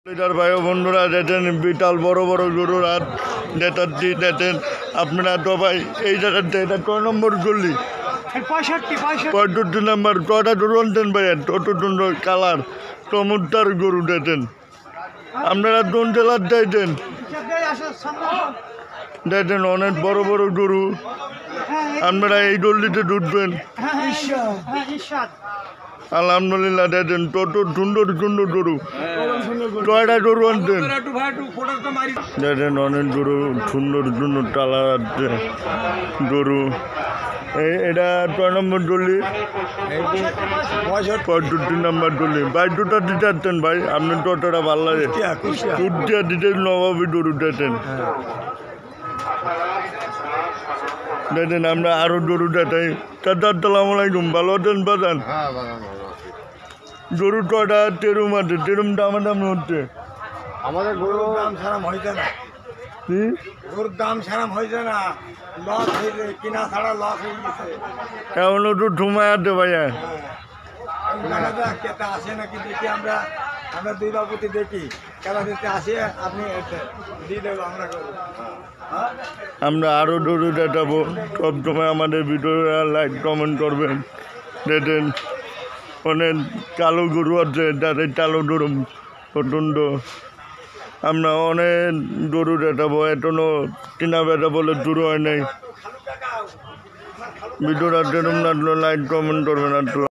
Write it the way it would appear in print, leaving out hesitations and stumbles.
litre ভাই বন্ধুরা দেখেন বিশাল বড় বড় গরুর হাট নেতাজি দেখেন আপনারা তো ভাই এই জায়গাতে এটা ৬ নম্বর গলি ৬৫ নম্বর কয়টা গরু আনতেন ভাই অত সুন্দর কালার চমৎকার গরু দেখেন আপনারা কোন জেলার চাইছেন দেখেন অনেক বড় বড় গরু আপনারা এই গলিতে ঢুকবেন আলহামদুলিল্লাহ দেখেন কত সুন্দর সুন্দর গরু কয়টা গরু আনতেন দেখেন অনেক গরু সুন্দর সুন্দর কালার আছে গরু এটা ৬ নম্বর গলি ৬৫ নম্বর গলি ভাই দুটা দিতে আসতেন ভাই আপনি টোটোটা ভালো লাগে কুটিয়া দিতে নবাবী গরু দেখেন দেখেন আমরা আরো গরু দেখাই চাচা আসসালামু আলাইকুম ভালো আছেন বাজান গরু কয়টা তেরুম আছে তেরুম দামাদামি হচ্ছে আমাদের গরুর দাম সারাম হয়েছে না কি গরুর দাম সারাম হয়েছে না লস হয়েছে কিনা ছাড়া লস হয়ে গেছে এমনও তো ঠুমায় আছে ভাইয়া কেতা আসে নাকি দেখি আমরা আমরা দুই বাবুতে দেখি কেন দিতে আসে আপনি দিয়ে দেবো আমরা আমরা আরও গরু দেখাবো সবসময় আমাদের ভিডিও লাইক কমেন্ট করবেন দেখেন অনেক কালো গরু আছে যাদের কালো গরু প্রচণ্ড আমরা অনেক গরু দেখাবো এখনও কিনা বেচা বলে শুরু হয় নাই ভিডিওটা যেরকম লাগলো লাইক কমেন্ট করবেন আর